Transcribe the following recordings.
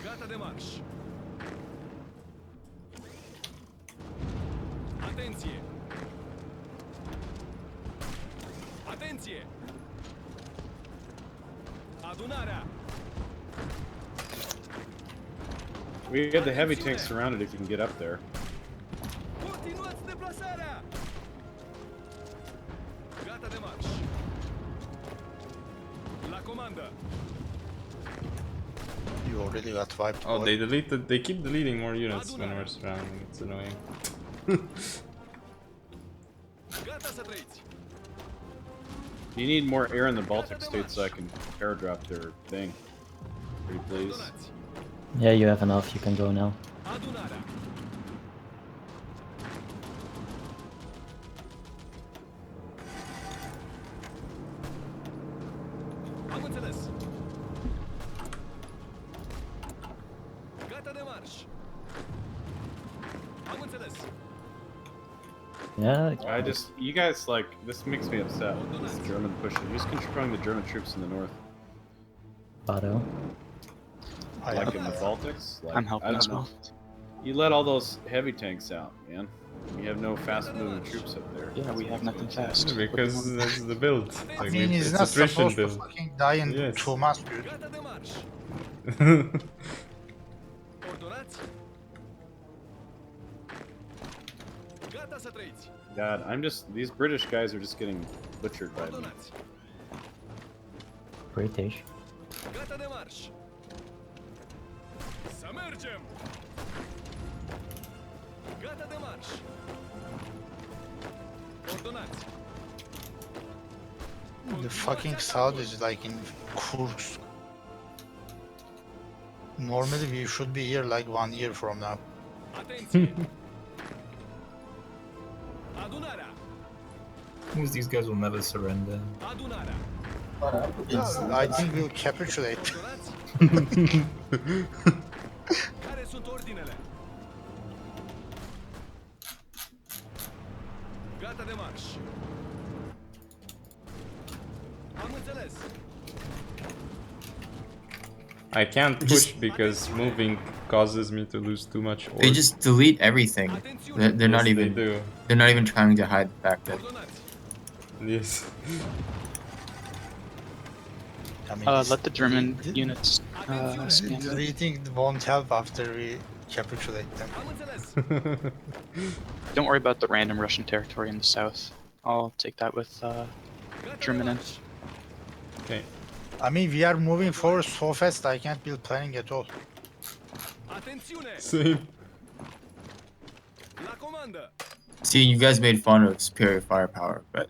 Gata de marș. Atenție! Atenție! Adunarea! We have the heavy tanks surrounded if you can get up there. Continuați deplasarea! Gata de marș. La comandă. You already got wiped. Oh, they keep deleting more units when we're surrounding. It's annoying. Gata să trăiți. You need more air in the Baltic states so I can airdrop their thing. Pretty please. Yeah, you have enough. You can go now. Adunarea. Am înțeles. Gata de marș. Am înțeles. Yeah. You guys, like, this makes me upset. This German push. You're controlling the German troops in the north. Otto. Like in the Baltics? Like, I'm helping I don't as well. know. You let all those heavy tanks out, man. You have no fast-moving troops up there. Yeah, we have nothing fast. Because that's the build. I mean, he's not supposed to fucking die in Yes. 2 months, dude. Gata de marș. Ordonați. Gata să trăiți. God, these British guys are just getting butchered by me. Ordonați. British. Gata de marș. Să mergem. Gata de marș. Ordonați. The fucking south is like in Kursk. Normally we should be here like 1 year from now. Atenție. Adunarea. Because these guys will never surrender. Adunarea. I think we'll capitulate. Ordonați. Care sunt ordinele? Gata de marș. Am înțeles. I can't push because moving causes me to lose too much ore. They just delete everything. They're not Yes, they even. do. They're not even trying to hide the fact that. Ordonați. Yes. I mean, Let the German units spam. deleting won't help after we capitulate them. Am înțeles. Don't worry about the random Russian territory in the south. I'll take that with German in. Okay. I mean, we are moving forward so fast I can't build planning at all. Atențiune. Same. La comandă. See, you guys made fun of superior firepower, but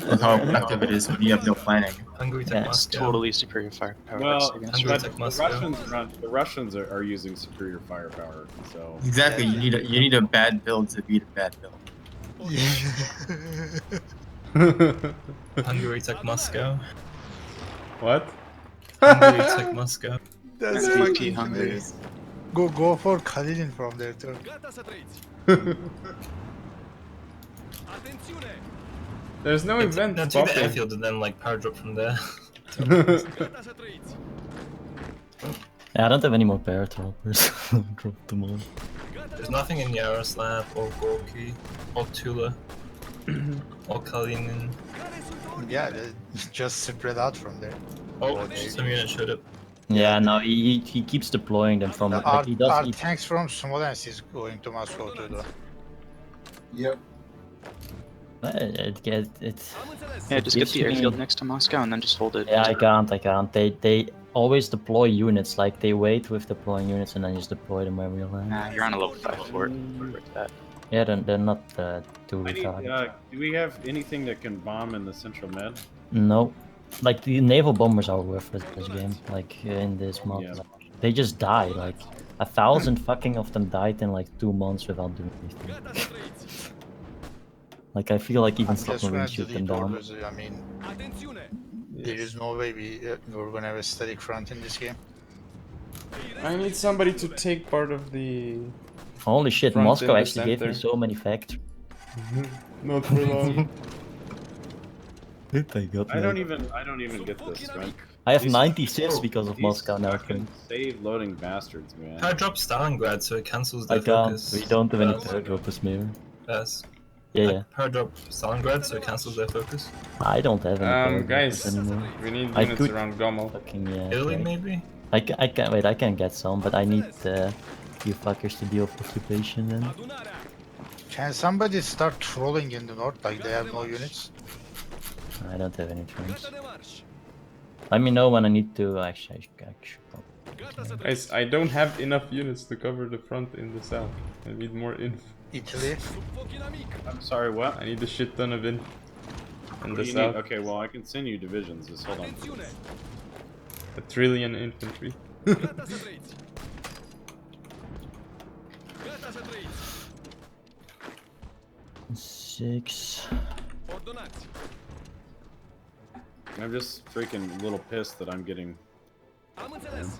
look how effective it is when you have no planning. Hungary took Yeah, It's Moscow. totally superior firepower. Well, that's against Hungary but took the Moscow. Russians are using superior firepower, so... Exactly. You need a bad build to beat a bad build. Hungary took Moscow. What? Hungary took Moscow. That's MVP fucking Hungary. hilarious. Go for Kalinin from there too. Gata să trăiți. Atențiune. There's no event No, do the popping. airfield and then like power drop from there. Gata să trăiți. Yeah, I don't have any more paratroopers. Drop them all. Gata de There's marș. nothing in Yaroslav or Gorky or Tula or Kalinin. Care sunt ordinele? Yeah, just spread out from there. Oh, some unit showed up. Yeah, no, he keeps deploying them from. Our, Like, he does. our He, tanks from Smolensk is going to Moscow too, though. it's. Am înțeles. Yeah, just get the Bitch, airfield man. next to Moscow and then just hold it. Yeah, I can't. They always deploy units. Like they wait with deploying units and then just deploy them where we land. Nah, you're on a level 5 fort. That. Yeah, they're not too I need, retarded. do we have anything that can bomb in the central med? No, like the naval bombers are worthless this game. Like in this mod, Yeah. they just die. Like 1,000 fucking of them died in like 2 months without doing anything. Gata să trăiți. Like I feel like even I'm just gonna submarines shoot them delete down. orders. I mean, Atențiune. there is no way we're gonna have a static front in this game. I need somebody to take part of the... Holy shit! Front Moscow in the actually gave me center. so many factories. Not for long. I got I don't even get this, right? I have These 96 oh, because of These Moscow now. fucking save loading bastards, man. I dropped Stalingrad so it cancels I their can't. focus. We don't have any Fast. paratroopers, mirror. Fast. Yeah, I yeah. power drop Stalingrad so it cancels their focus. I don't have any paratroopers Guys, anymore. we need I units could- around Gommel. Fucking yeah. Italy okay. maybe? I can wait. I can get some, but I need you fuckers to deal with occupation then. Adunarea. Can somebody start trolling in the north like they have no units? I don't have any troops. Gata de marș. Let me know when I need to. Actually, I should probably. Gata să Guys, trăiți. I don't have enough units to cover the front in the south. I need more inf. Italy. Sub foc inamic. I'm sorry, what? I need a shit ton of inf in What the do you south. need? Okay, well, I can send you divisions. Just hold on. Atențiune. A trillion infantry. Gata să trăiți. Gata să trăiți. 6. Ordonați. I'm just freaking a little pissed that I'm getting. Am înțeles.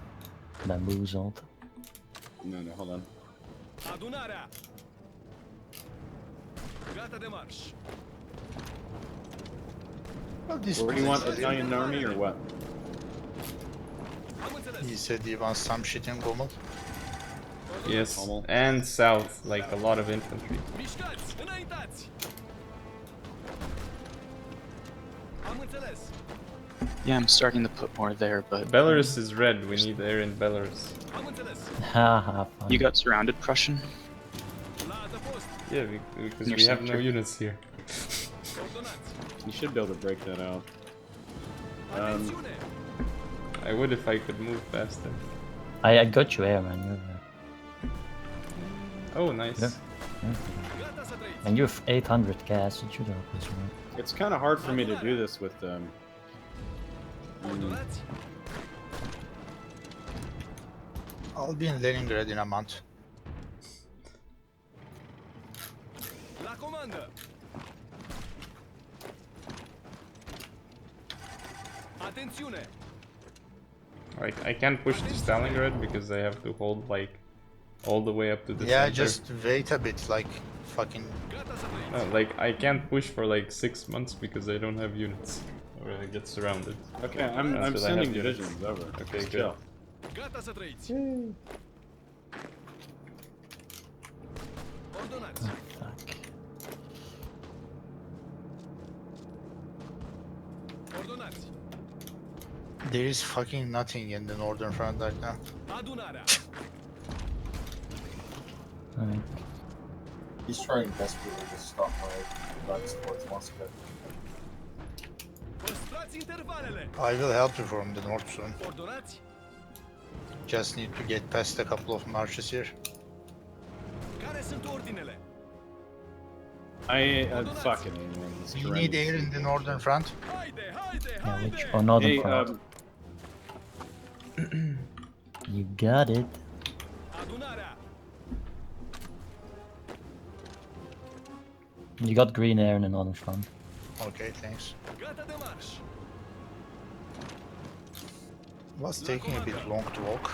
Bamboozled. No, hold on. Adunarea. Gata de marș. Well, this Where do you want place- Italian army or what? Am înțeles. He said he wants some shit in Gommel. Yes, Gommel. and south, like a lot of infantry. Mișcați, înaintați. Am înțeles. Yeah, I'm starting to put more there, but Belarus is red. We need air in Belarus. Am înțeles. Haha, fun. you got surrounded, Prussian. La adăpost. Yeah, because Your we have no sector. units here. Ordonați. You should be able to break that out. Atențiune. I would if I could move faster. I got you air, man. You're there. Oh, nice. Yeah. Gata să trăiți. And you have 800 gas. It should help us, right? It's kind of hard for me to do this with Ordonați. I'll be in Leningrad in a month. La comandă. Atențiune. Like I can't push to Stalingrad because I have to hold like all the way up to the Yeah, center. just wait a bit, like fucking. Gata să trăiți. No, like I can't push for like 6 months because I don't have units, or I get surrounded. Okay, I'm Until I have sending units. divisions over. Okay, Just good. chill. Gata să trăiți. Ordonați. Fuck. Ordonați. There is fucking nothing in the northern front right now. Adunarea. Alright. He's trying desperately to stop my advance towards Moscow. Păstrați intervalele. I will help you from the north soon. Ordonați. Just need to get past a couple of marches here. Care sunt ordinele? Fucking man, this You need horrendous. air in the northern front. Haide, haide, Yeah, which haide. or northern Hey, front. You got it. Adunarea. You got green air in the northern front. Okay, thanks. Gata de marș. Was taking a bit long to walk.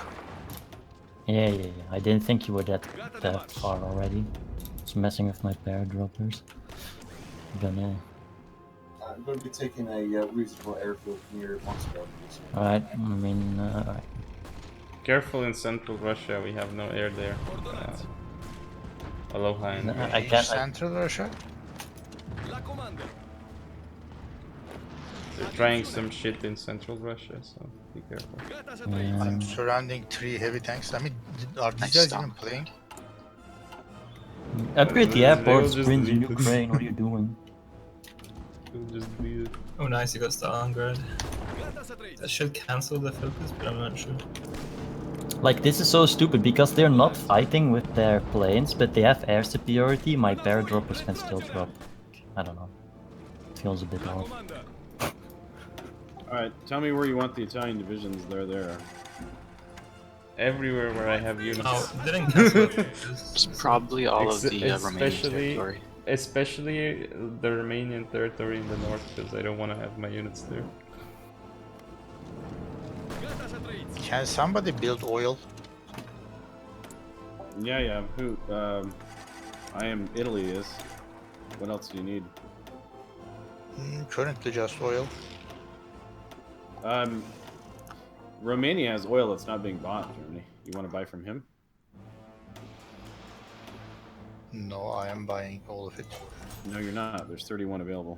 Yeah, yeah, yeah. I didn't think you were that far already. It's messing with my paradroppers. Gonna. I'm going to be taking a reasonable airfield near Moscow. Alright, I mean, alright. Careful in central Russia. We have no air there. Ordonați. Aloha and I can't. Central Russia? La comandă. they're trying some shit in central Russia, so be careful. Gata să trăiți. I'm surrounding 3 heavy tanks. I mean, are these Nice guys stop. even playing? Upgrade the They airports, will just Prince, in leave it. Ukraine. What are you doing? We'll just leave it. Oh nice, you got Stalingrad. Gata să trăiți. That should cancel the focus, but I'm not sure. Like, this is so stupid because they're not fighting with their planes, but they have air superiority. My paradroppers can still drop. I don't know. Feels a bit La off. comandă. Alright, tell me where you want the Italian divisions. They're there. Everywhere where I have units. Oh, it didn't cancel the focus. It's probably all of the Romanian Especially- territory. Especially the Romanian territory in the north, because I don't want to have my units there. Gata să trăiți. Can somebody build oil? Yeah. Who? I am. Italy is. What else do you need? Currently just oil. Romania has oil that's not being bought, Germany. You want to buy from him? No, I am buying all of it. No, you're not. There's 31 available.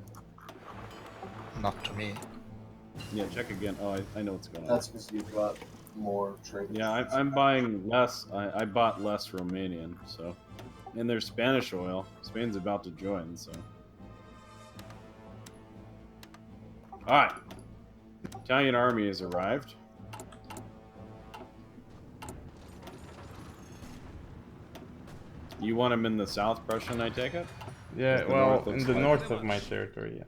Not to me. Yeah, check again. Oh, I know what's going on. That's because you've got more trade. Yeah, I'm buying less. I bought less Romanian, so. And there's Spanish oil. Spain's about to join, so. Alright. Italian army has arrived. You want him in the South Prussian, I take it? Yeah, The well, north in looks the like- north of my territory, yeah.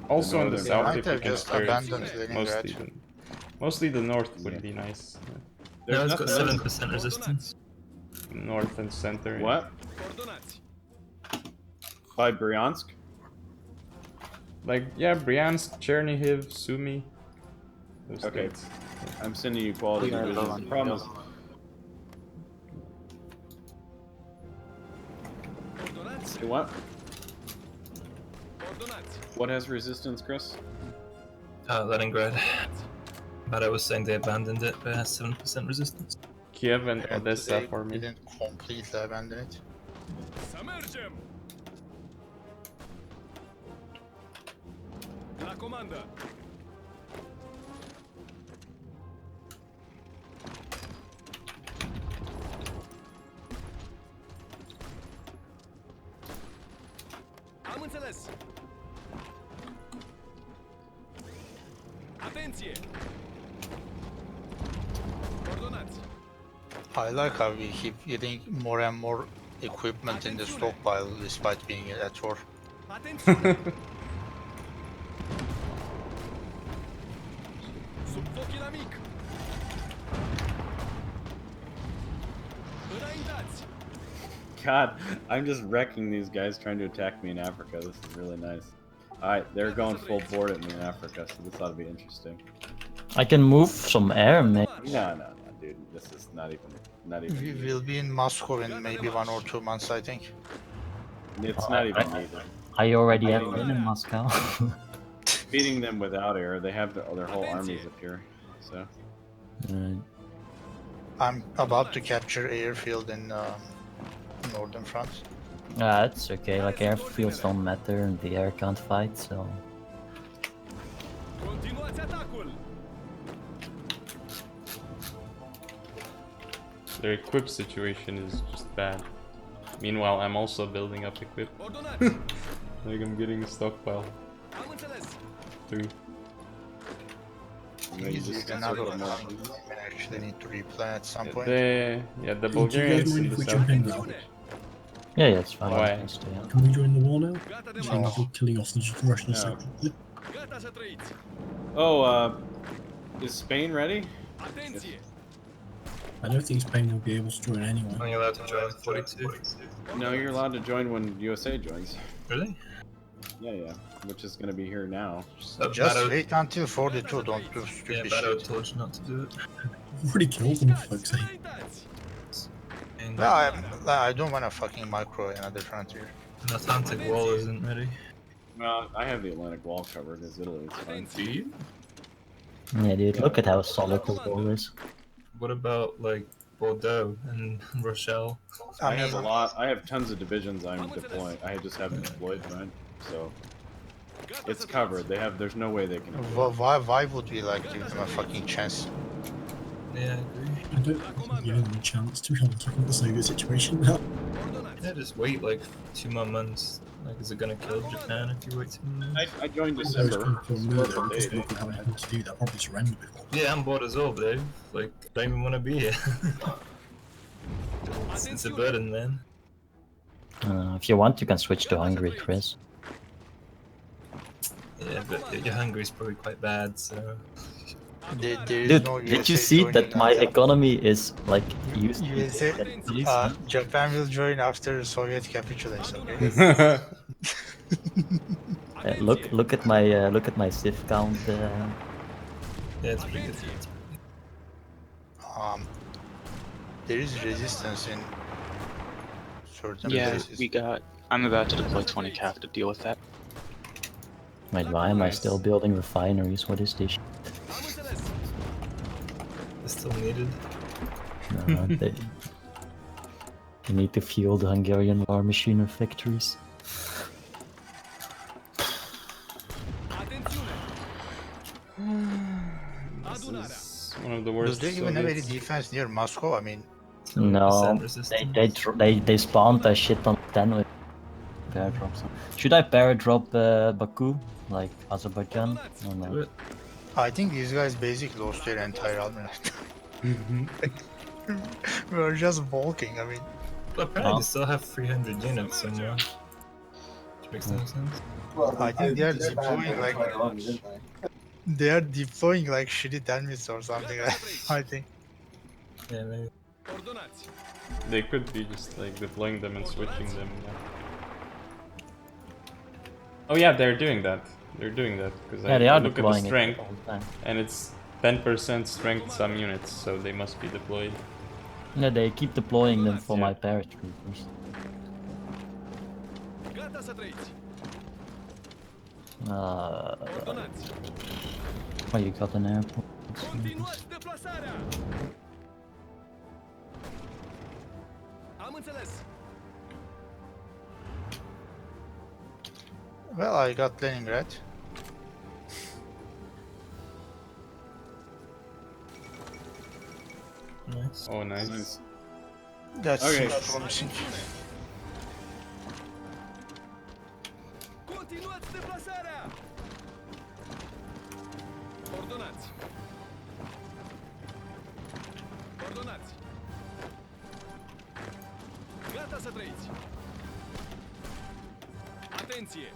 Also in the northern- south, Might if you have can just clear it. abandoned Leningrad. Mostly the north would Yeah. be nice. There's No, it's got nothing- 7% resistance. North and center. yeah. What? Coordonati. By Bryansk? Like, yeah, Bryansk, Chernihiv, Sumy. Those Okay. states. I'm sending you quality We are divisions. low on The problem is, Coordonati. hey, what? Coordonati. What has resistance, Chris? Leningrad. But I was saying they abandoned it, but it has 7% resistance. Kiev and And Odessa they for me. didn't completely abandon it. Submergem. La comanda. Am înțeles. Atenție. Coordonați. I like how we keep getting more and more equipment in the stockpile despite being at war. Atenție. Sub foc inamic. Înaintați. God, I'm just wrecking these guys trying to attack me in Africa. This is really nice. Alright, they're going full board at me in Africa, so this ought to be interesting. I can move some air, maybe. No, dude. This is not even. We will be in Moscow in maybe 1 or 2 months, I think. It's not even needed. I already I have think- been in Moscow. Beating them without air, they have their whole armies up here. So I'm about to capture airfield in northern France. It's okay, like airfields don't matter and the air can't fight, so... Continuați atacul. Their equip situation is just bad. Meanwhile, I'm also building up equip. Coordonați. Like, I'm getting a stockpile Am înțeles. too. you know, you just You're not gonna actually need to replan at some point. The Do you Bulgarians guys mind in if the we jump south. in now? Yeah, it's fine. Why? I can stay on. Can we join the war now? Gata de So marș. we're killing off the Russian No. secretary. Gata să trăiți. Oh, is Spain ready? Atenție. I don't think Spain will be able to join anyway. Only allowed to join 42. No, you're allowed to join when USA joins. Really? Yeah. Which is going to be here now. Just wait until 42, don't do Yeah, stupid Bado shit. told you not to do it. We've already killed them, for fuck's sake. Înaintați. And No, I don't want to fucking micro another frontier. the Atlantic Wall isn't ready. Well, I have the Atlantic Wall covered as Italy. It's fine. Do you? Yeah, dude, look at how solid the wall is. What about like Bordeaux and Rochelle? I have a lot. I have tons of divisions I'm deploying. I just haven't deployed mine, so Gata it's să covered. They have. There's no way they can. Why would we like give them a fucking chance? Yeah, I agree. I don't think we're giving them a chance to be honest. Look at the Soviet situation now. Coordonați. Yeah, just wait like 2 more months. Like, is it gonna kill Japan if you wait 2 more months? I joined So it's December. going for me It's though, because day. they wouldn't have anything to do. They'll probably surrender before. Yeah, I'm bored as well, Dave. Like, don't even want to be here. It's a burden, man. If you want, you can switch to Hungary, Chris. Yeah, but your Hungary's probably quite bad, so. There is Dude, no did you USA see joining that my that. economy is like used to USA, be Japan will join after Soviet capitulation. Okay? Look at my civ count. Yeah, it's pretty good. There is resistance in certain Yeah, places. I'm about to deploy 20 CAF to deal with that. Wait, why am I still building refineries? What is this? Am înțeles. Still needed. They need to fuel the Hungarian war machine with victories. Attenzione. Adunarea. It's one of the Do worst. they even have any Soviets. defense near Moscow? I mean, No, 20% resistance. they spawned a shit on 10 with paratrops. Should I paradrop Baku, like Azerbaijan? Or Do no? it. I think these guys basically lost their entire army. We were just bulking. I mean, But apparently Oh. they still have 300 units somewhere. Which makes no sense. Well, I think they're disbanded deploying, their like- entire army, didn't they? they are deploying like shitty damage or something. I think. Yeah, maybe. Ordonanți. They could be just like deploying them and switching them. Yeah. Oh yeah, they're doing that. They're doing that because Yeah, I they are look at the deploying it strength all the time. and it's 10% strength some units, so they must be deployed. Yeah, they keep deploying them for Yeah. my paratroopers. Gata să trăiți. Uh, Ordonanți. oh, you got an airport. Continuați deplasarea. Am înțeles. Well, I got Leningrad. Nice. Oh, nice. Nice. That's Okay. promising. Continuați deplasarea. Ordonanți. Ordonați. Gata să trăiți. Atenție.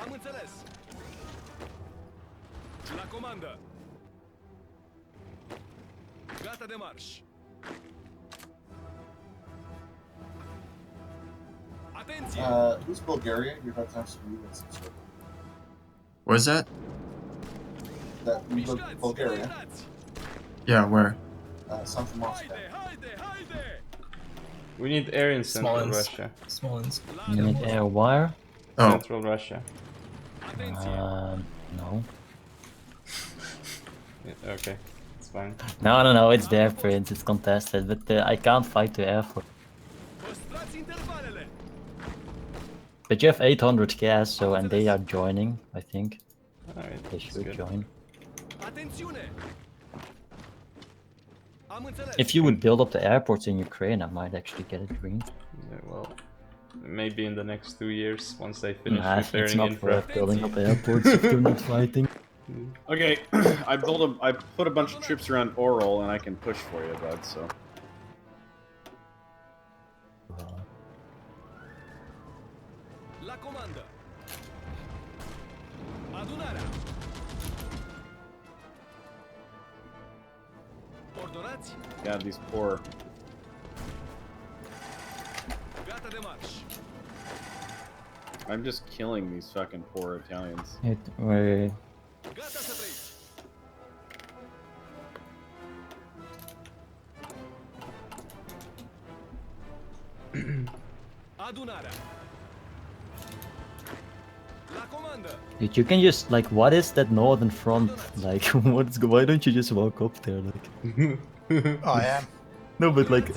Am înțeles. La comandă. Gata de marș. Atenție. Who's Bulgaria? You're about to have some units in circle. Where's that? Mișcați, Bulgaria. înaintați. Yeah, where? Some from Moscow. Haide, haide, haide. We need air in Central Smolensk. Russia. Smolensk. You need air wire? Oh, Central Russia. Atenție. No. Yeah, okay, it's fine. No, it's there, Prince. It's contested, but I can't fight the air force. Păstrați intervalele. But you have 800 gas, so and they are joining. I think Alright, they that's should good. join. Atențiune. Am înțeles. If you would build up the airports in Ukraine, I might actually get it green. Yeah, well, maybe in the next 2 years once they finish Nah, it's repairing not infra. worth building up airports if they're not fighting. Okay, I put a bunch of troops around Oral, and I can push for you, bud. So La comandă. Adunarea. Ordonați. God, these poor. Gata de marș. I'm just killing these fucking poor Italians. Gata să trăiți. Adunarea. La comandă. Dude, you can just like, what is that northern front? Like, why don't you just walk up there? Like, I am. no, but like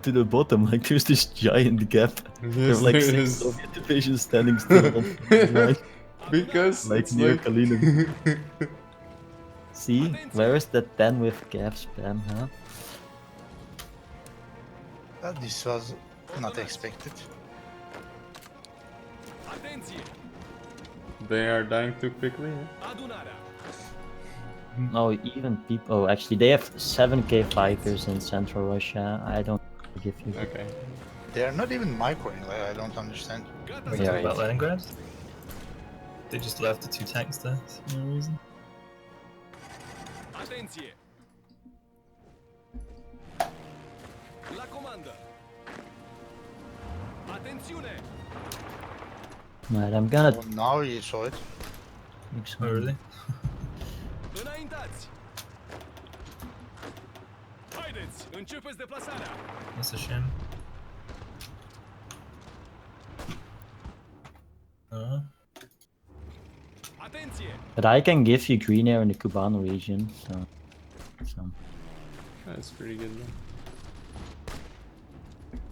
to the bottom, like there's this giant gap. There's like there 6 is. Soviet divisions standing still, on, like Because like it's near like... Kalinin. See, where is that 10 with gap spam, huh? This was not expected. Atenție. They are dying too quickly. Yeah? Adunarea. No, even people. Oh, actually, they have 7k fighters in Central Russia. I don't give you. Okay. They are not even microing. Like, I don't understand. Gata We're să Yeah, talking about yeah. Leningrad? They just left the 2 tanks there for no reason. Atenție. La comandă. Atențiune. Right, I'm gonna. Oh, now you saw it. Oh, really? Înaintați. Haideți, începeți deplasarea. That's a shame. Atenție. But I can give you green air in the Cubano region, so. That's pretty good then.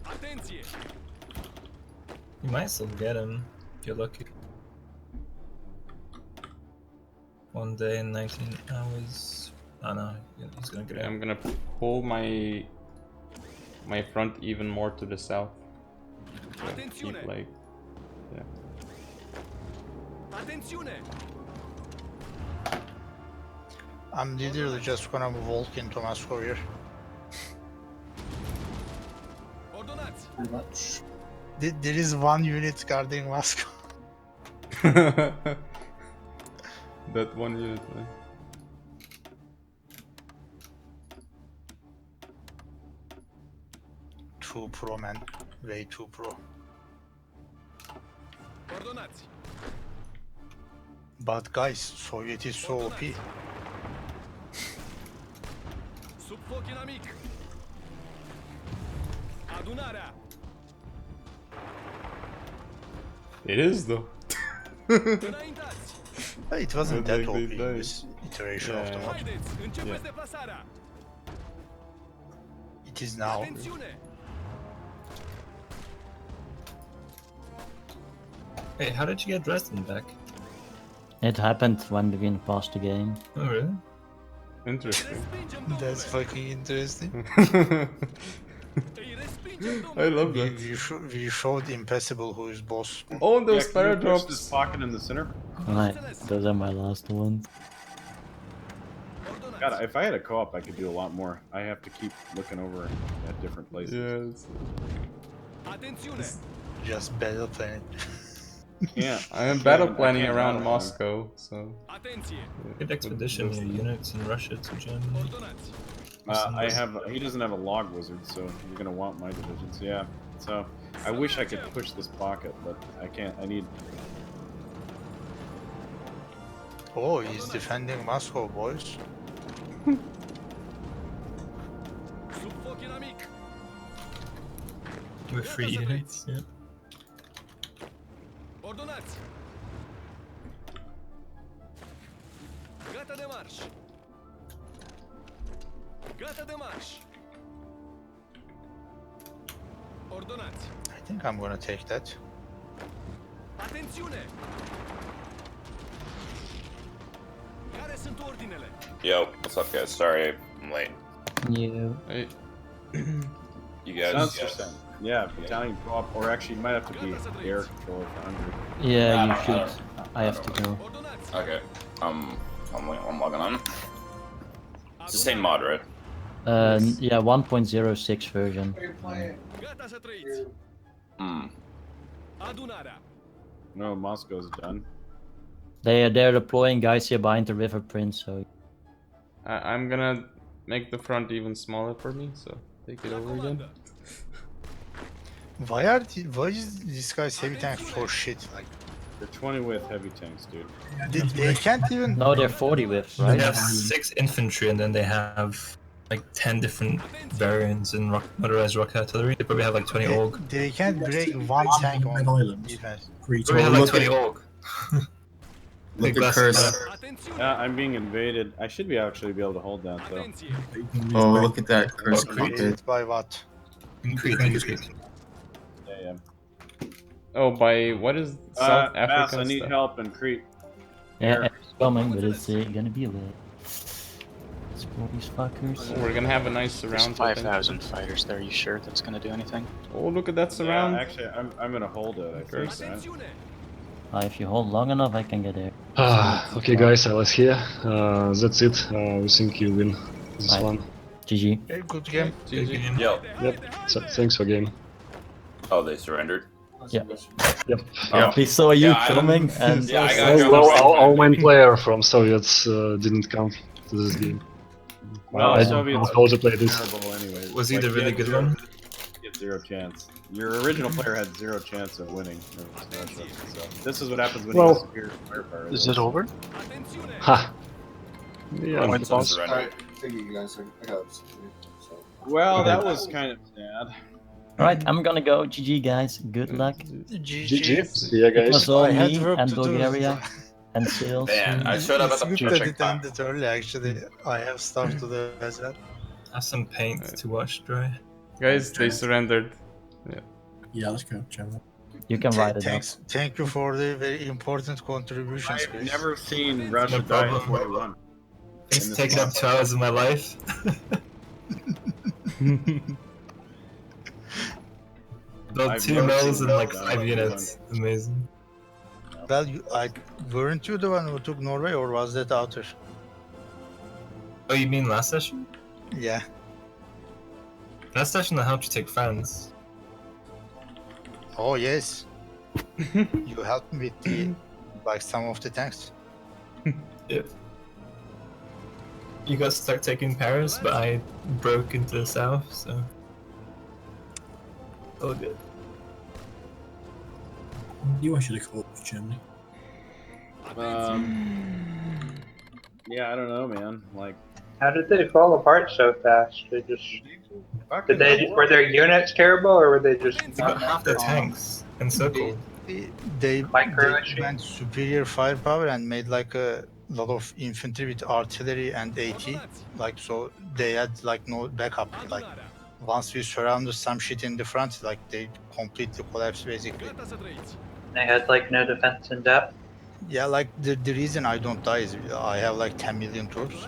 Atenție! You might still get him if you're lucky. 1 day and 19 hours. Oh no, he's gonna get Okay, him. I'm gonna pull my front even more to the south. So Attenzione! keep like, yeah. Atențiune! I'm literally just gonna walk into Moscow here. Ordonați! Pretty much. There is one unit guarding Moscow. That one unit, man. Too pro, man. Way too pro. Ordonați! But guys, Soviet is so OP. Sub foc inamic! Adunarea! It is though. Înaintați! It wasn't But that like OP they in died. this iteration of the Yeah. mod. Haideți, începeți Yeah. deplasarea! It is now. Atențiune! Hey, how did you get Dresden back? It happened when we passed the game. Oh really? Interesting. Respingem, domnule! That's fucking interesting. Îi respingem, I domnule! love that. We showed Impossible who is boss. Oh, and those Yeah, can you push paradrops. this pocket in the center? Right, those are my last ones. Ordonați! God, if I had a co-op, I could do a lot more. I have to keep looking over at different places. Yeah, it's, Atențiune! Just battle plan. Yeah. I am battle I planning can't around battle plan. Moscow, so. Atenție! yeah, Good expedition with your those- units in Russia to Germany. Ordonați! He doesn't have a log wizard, so you're gonna want my divisions. Yeah. So I wish I could push this pocket, but I can't. I need. Oh, he's defending Moscow, boys. Sub foc inamic! With 3 units, yeah. Ordonați! Gata de marș! Gata de marș! Ordonați! I think I'm gonna take that. Atențiune! Care sunt ordinele? Yo, what's up, guys? Sorry I'm late. You. Hey, You guys? Sounds percent. Yeah, battalion co-op, or actually, you might have to be air control for hungry. Yeah, you I should. don't- I have to go. Ordonați! Okay. I'm logging on. It's the same mod, right? Yeah, 1.06 version. Gata să trăiți! Adunarea! No, Moscow's done. They're deploying guys here behind the River Prince, so I'm gonna make the front even smaller for me, so take it La over again. comandă! Why is this guy's heavy tank so shit? Like They're 20 with heavy tanks, dude. they can't even. no, they're 40 with, They right? have 6 infantry and then they have like 10 different variants in motorized rocket artillery. They probably have like 20 org. They can't break one tank on Red Island. defense. Great. They have like look 20 at- org. Look Big at glass curse. cannon. Atențiune! I'm being invaded. I should be actually be able to hold that though. Atenție! Oh, look at that curse pocket. Created by what? In Crete, in Crete. Yeah, yeah. Oh, by what is South Bass, African I need stuff? help in Crete. Yeah, it's coming, but it's gonna be late. Let's pull these fuckers. We're gonna have a nice There's surround. I think. 5,000 fighters there. You sure that's gonna do anything? Oh, look at that surround. Yeah, actually, I'm gonna hold it. I think. Curse. Right? Atențiune! If you hold long enough, I can get there. Okay, guys, I was here. That's it. We think you win this Right. one. GG. Hey, good game. GG. Yo. Yep. So, thanks for game. Oh, they surrendered. Yeah. Yep. Oh. We saw you Yeah, I don't- coming, and Yeah, I got you. Well, our main player from Soviets didn't come to this game. Well, I Soviets don't know how to play this. terrible anyways. Was he Like, the really had good zero- one? he had zero chance. Your original player had zero chance of winning. It was Russia, so this is what happens when Well, you have superior firepower. Is it over? Atențiune! Ha! Yeah, Points on surrender. Alright, thank you guys. I got something. So. Well, that was kind of sad. Alright, I'm gonna go. GG, guys. Good luck. GG. GG. See ya, It guys. was all I had me work and to do. Bulgaria. And sales. Man, I showed up at It's the good that perfect it time. ended early, actually. I have stuff to do as well. I have some paint to watch dry. Guys, they surrendered. Yeah, let's go, General. You can write it Thanks, thank you for the very important contributions, I've guys. never seen Russia No die in problem. 41. It's In this taken up month. 2 hours of my life. Built I've 2 never mills seen in like Russia 5 die in units. Amazing. Well, weren't you the one who took Norway, or was that Outer? Oh, you mean last session? Yeah. Last session I helped you take France. Oh yes. You helped me with the some of the tanks. Yep. You guys start taking Paris, but I broke into the south, so all good. You I should have called Germany. Yeah, I don't know, man. Like, How did they fall apart so fast? They just were their units terrible, or were they just They got half their tanks encircled. They Micro-machine? went superior firepower and made like a lot of infantry with artillery and AT. Like, so they had like no backup. Like, once we surrounded some shit in the front, like they completely collapsed basically. They had like no defense in depth. Yeah, like the reason I don't die is I have like 10 million troops.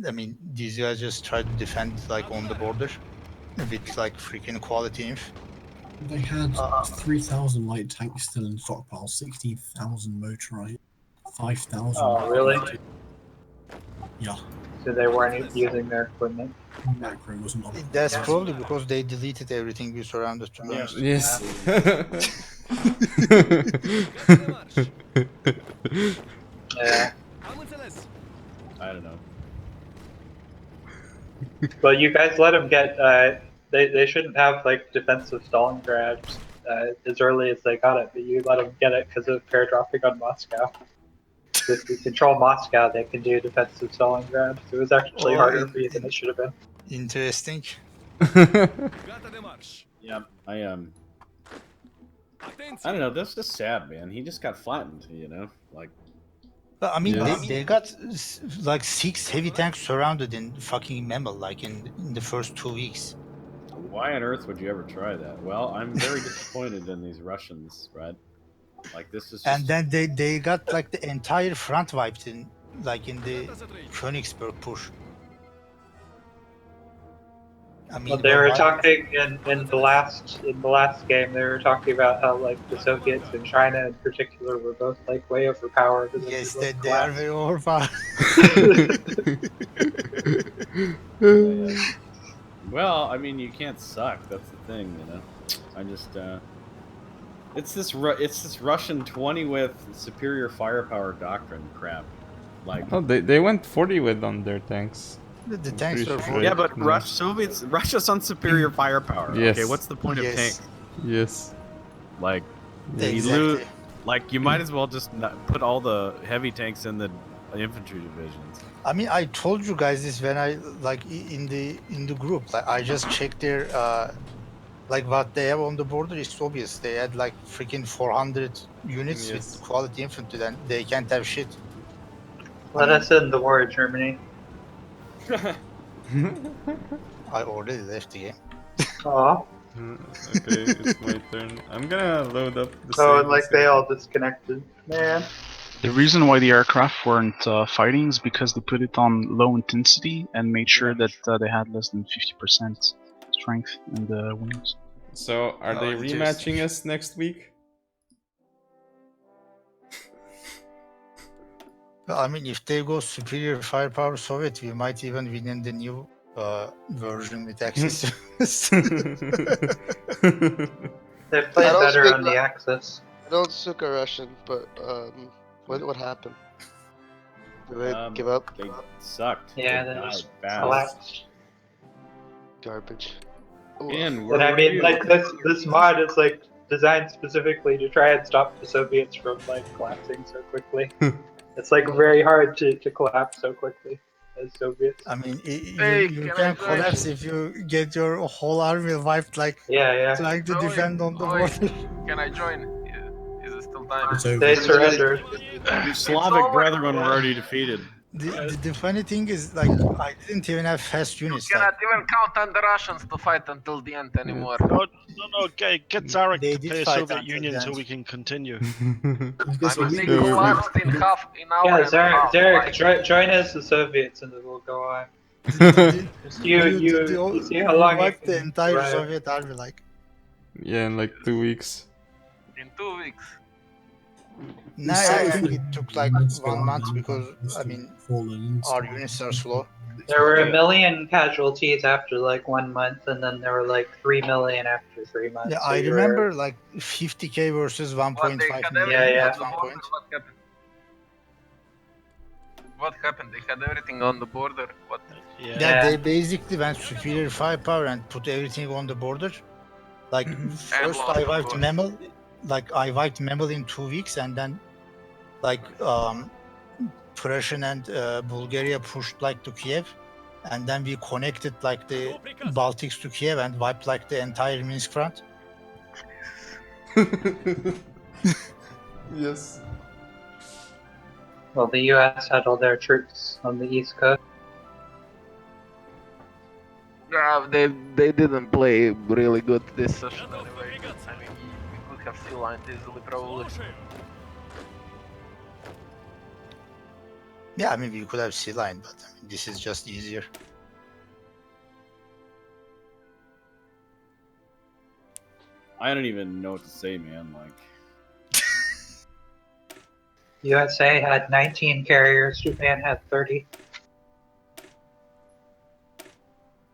I mean, these guys just try to defend like on the border with like freaking quality inf. They had 3,000 light tanks still in stockpile, 16,000 motorized, 5,000. Oh, really? Yeah. So they weren't using their equipment. Macro wasn't on. That's probably because they deleted everything we surrounded, to be honest. Yes. Yeah. I don't know. Well, you guys let them get. They shouldn't have like defensive Stalingrad as early as they got it, but you let them get it because of pair dropping on Moscow. If you control Moscow, they can do defensive Stalingrad. So it was actually harder for you than it should have been. Interesting. Yeah, I don't know. That's just sad, man. He just got flattened, you know, like. But I mean, Yeah. they got like 6 heavy tanks surrounded in fucking Memel, like in the first 2 weeks. Why on earth would you ever try that? Well, I'm very disappointed in these Russians, right? Like, this is just... And then they got like the entire front wiped in, like in the Königsberg push. I mean, Well, they were talking in the last game. They were talking about how like the Soviets and China in particular were both like way overpowered. And yes, they they are very overpowered. Well, I mean, you can't suck. That's the thing, you know. I just, it's this Russian 20 with superior firepower doctrine crap. Like, Oh, they went 40 with on their tanks. The tanks are sure. yeah, but Russia's on superior firepower. Yes. Okay, what's the point of tanks? Yes. Like, Exactly. you might as well just put all the heavy tanks in the infantry divisions. I mean, I told you guys this when I like in the group. Like, I just checked their like what they have on the border is obvious. They had like freaking 400 units Yes. with quality infantry. Then they can't have shit. Let us end the war, Germany. I already left the game. Aw. Okay, it's my turn. I'm gonna load up the Oh, save and like they all disconnected. Man. The reason why the aircraft weren't fighting is because they put it on low intensity and made sure that they had less than 50% strength in the wings. So, are they rematching us next week? Well, I mean, if they go superior firepower Soviet, we might even win in the new version with Axis. They played better on the Axis. I don't suck a Russian, but what happened? Did they give up? They sucked. Yeah, they they died just fast. collapsed. Garbage. And And I mean, like this mod is like designed specifically to try and stop the Soviets from like collapsing so quickly. It's like very hard to collapse so quickly as Soviets. I mean, Hey, you can can I join? collapse if you get your whole army wiped, like Yeah. trying to defend on the border. Can I join? Is it still time. They surrendered. Your Slavic brethren were already defeated. The funny thing is, like, I didn't even have fast units. You cannot even count on the Russians to fight until the end anymore. No, okay, get Zarek They to did play fight Soviet until Union the so end. we can continue. I mean, they collapsed in half in hour Yeah, and a half. Derek, join us the Soviets and it will go on. You see how long wiped you the can entire survive. Soviet army, like. Yeah, in like 2 weeks. In 2 weeks. No, I think it took like 1 month because, I mean, our units are slow. There were 1 million casualties after like 1 month, and then there were like 3 million after 3 months. Yeah, so I you remember were... like 50k versus 1.5 had million everything at on the one border. point. What happened? What happened? They had everything on the border. What? Yeah, they basically went superior firepower and put everything on the border. Like first lost, I of wiped course. Memel, like I wiped Memel in 2 weeks, and then like Prussian and Bulgaria pushed like to Kiev, and then we connected like the Baltics to Kiev and wiped like the entire Minsk front. Yes. Well, the U.S. had all their troops on the East Coast. Yeah, they didn't play really good this session anyway. I mean, we could have still lined easily probably. Yeah, I mean we could have sea line, but I mean, this is just easier. I don't even know what to say, man. Like, USA had 19 carriers, Japan had 30.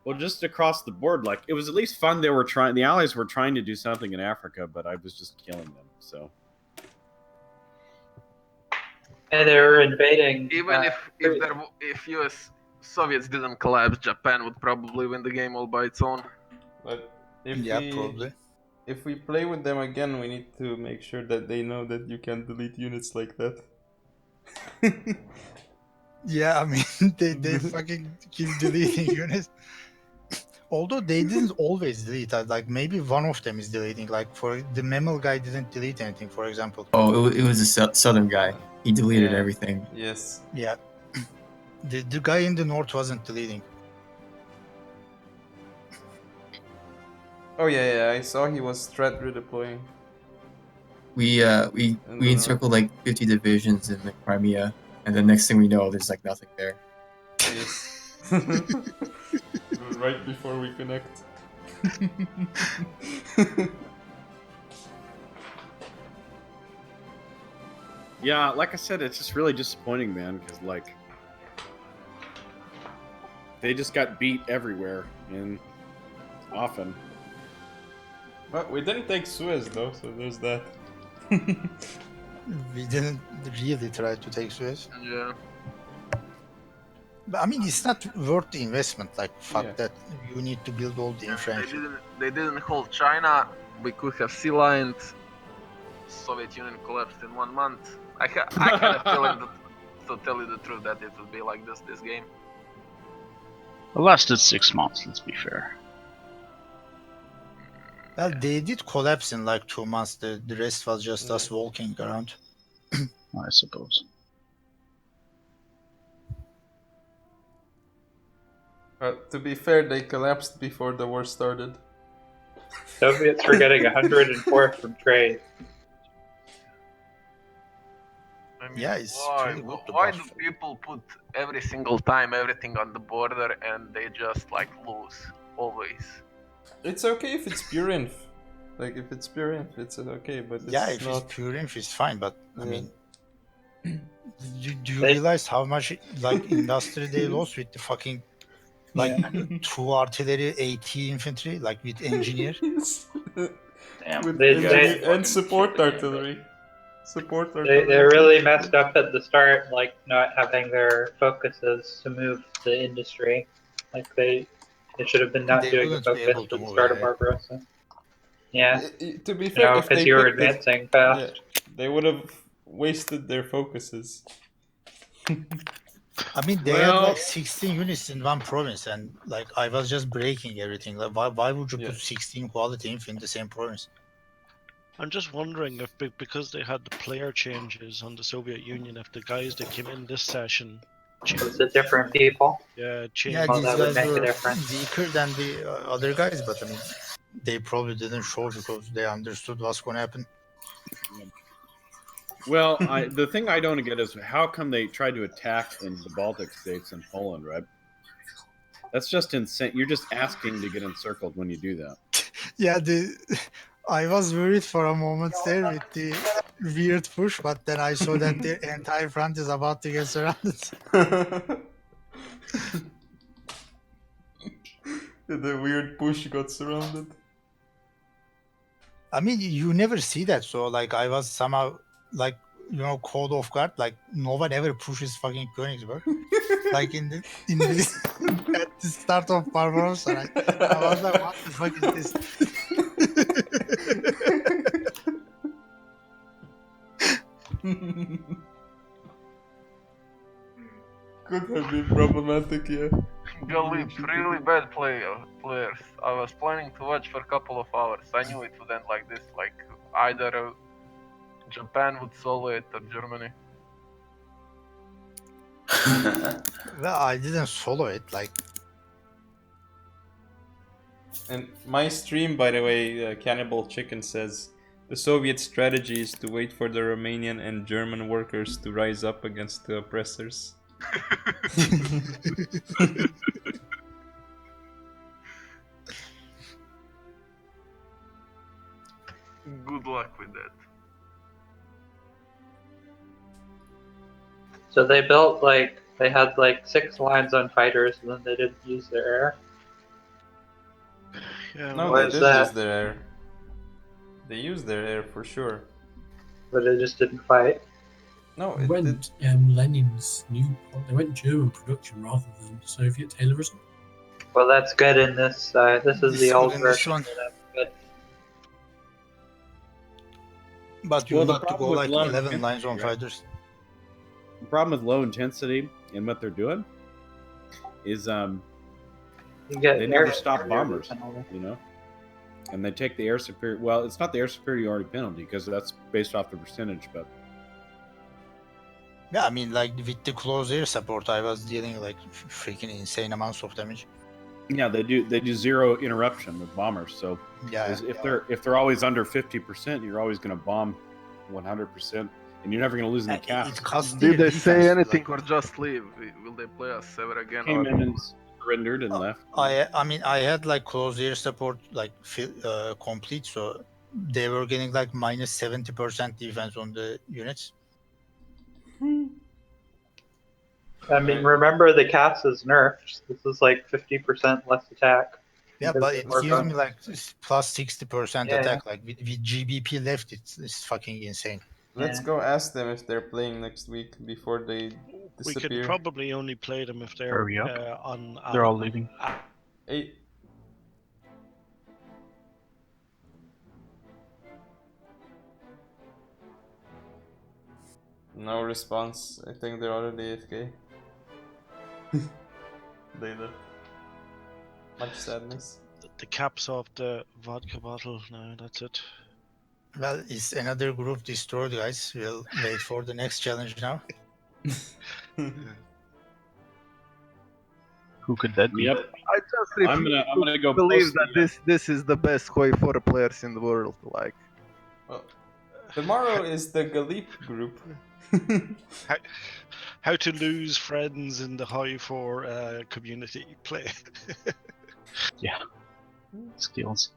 well, just across the board, like it was at least fun. They were trying. The Allies were trying to do something in Africa, but I was just killing them. So. And they were invading. Even if US Soviets didn't collapse, Japan would probably win the game all by its own. But if probably. If we play with them again, we need to make sure that they know that you can delete units like that. Yeah, I mean they fucking keep deleting units. Although they didn't always delete, like maybe one of them is deleting. Like for the Memel guy didn't delete anything, for example. Oh, it was a southern guy. He deleted Yeah. everything. Yes. Yeah, the guy in the north wasn't deleting. Oh yeah, I saw he was threat redeploying. We encircled like 50 divisions in the Crimea, and the next thing we know, there's like nothing there. Yes. Right before we connect. Yeah, like I said, it's just really disappointing, man, because like they just got beat everywhere and often. But we didn't take Suez though, so there's that. We didn't really try to take Suez. Yeah. But I mean, it's not worth the investment. Like, fuck Yeah. that. You need to build all the infrastructure. They didn't hold China. We could have sea lined. Soviet Union collapsed in 1 month. I had a feeling that, to tell you the truth, that it would be like this game. It lasted 6 months, let's be fair. Well, they did collapse in like 2 months. The rest was just us walking around. I suppose. To be fair, they collapsed before the war started. Soviets were getting 104 from trade. I mean, Yeah, it's why, really good to why buff. do people put every single time everything on the border and they just like lose always? It's okay if it's pure inf. Like if it's pure inf, it's okay. But it's Yeah, if not... it's pure inf, it's fine. But I Yeah. mean, do you realize how much like industry they lost with the fucking like 2 artillery, 80 infantry, like with engineer? Damn. With They- engineer they- and support artillery. Support They artillery. really messed up at the start, like not having their focuses to move the industry. Like they should have been not They doing the wouldn't be focus able at to the move, start of yeah. Barbarossa. Yeah, To be you fair, know, if because they you were picked this- advancing fast. Yeah, they would have wasted their focuses. I mean, they had Well- like 16 units in one province, and like I was just breaking everything. Like, why would you Yeah. put 16 quality inf in the same province? I'm just wondering if because they had the player changes on the Soviet Union, if the guys that came in this session Was it different people? Yeah, Yeah, Well, these that would guys make a were difference. weaker than the other guys, but I mean, they probably didn't show because they understood what's going to happen. Well, the thing I don't get is how come they tried to attack in the Baltic states and Poland, right? That's just insane. You're just asking to get encircled when you do that. Yeah, I was worried for a moment there with the weird push, but then I saw that the entire front is about to get surrounded. The weird push got surrounded. I mean, you never see that, so like I was somehow like caught off guard. Like no one ever pushes fucking Königsberg. Like in the at the start of Barbarossa, right? I was like, what the fuck is this? Could have been problematic, yeah. Galip, really bad players. I was planning to watch for a couple of hours. I knew it would end like this, like either Japan would solo it or Germany. Well, I didn't solo it. Like, And my stream, by the way, Cannibal Chicken says the Soviet strategy is to wait for the Romanian and German workers to rise up against the oppressors. Good luck with that. So they built they had 6 lines on fighters, and then they didn't use their air. Yeah, No, Why they is did that? use their air. They used their air for sure. But they just didn't fight. No, They went Lenin's new. They went German production rather than Soviet Taylorism. Well, that's good in this. This is the old this version. one. So that's good. But you Well, the got to go problem with like low 11 intensity, lines on right? fighters. The problem with low intensity and what they're doing is You get they air never stop superiority bombers, penalty. you know, and they take the air superior. Well, it's not the air superiority penalty because that's based off the percentage, but Yeah, I mean, like with the close air support, I was dealing like freaking insane amounts of damage. yeah, they do zero interruption with bombers. So Yeah, if they're always under 50%, you're always going to bomb 100%, and you're never going to lose any cap. It costs Did their they say defense, anything like, or just leave? Will they play us ever again? Came Or... in and surrendered and left. I mean, I had like close air support like complete, so they were getting like minus 70% defense on the units. I mean, remember the CAS is nerfed. This is like 50% less attack. Yeah, Because but they it work gives on- me like plus 60% Yeah, attack. Like with GBP left, it's fucking insane. Let's go ask them if they're playing next week before they we disappear. could probably only play them if they're Hurry up. on. They're all leaving. Hey. No response. I think they're already AFK. They left. Much sadness. The cap's off the vodka bottle now. That's it. Well, it's another group destroyed, guys. We'll wait for the next challenge now. Who could that be? Yep. I just refuse I'm gonna go believe post that this is the best Hoi 4 players in the world. Like, Well, tomorrow is the Galip group. How to lose friends in the high four community play. Yeah. Skills.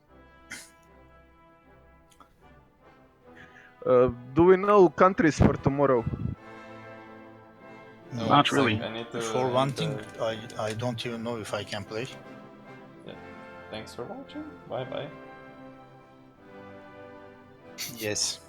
do we know countries for tomorrow? No, Not really. For one thing, I don't even know if I can play. Yeah. Thanks for watching. Bye bye. Yes.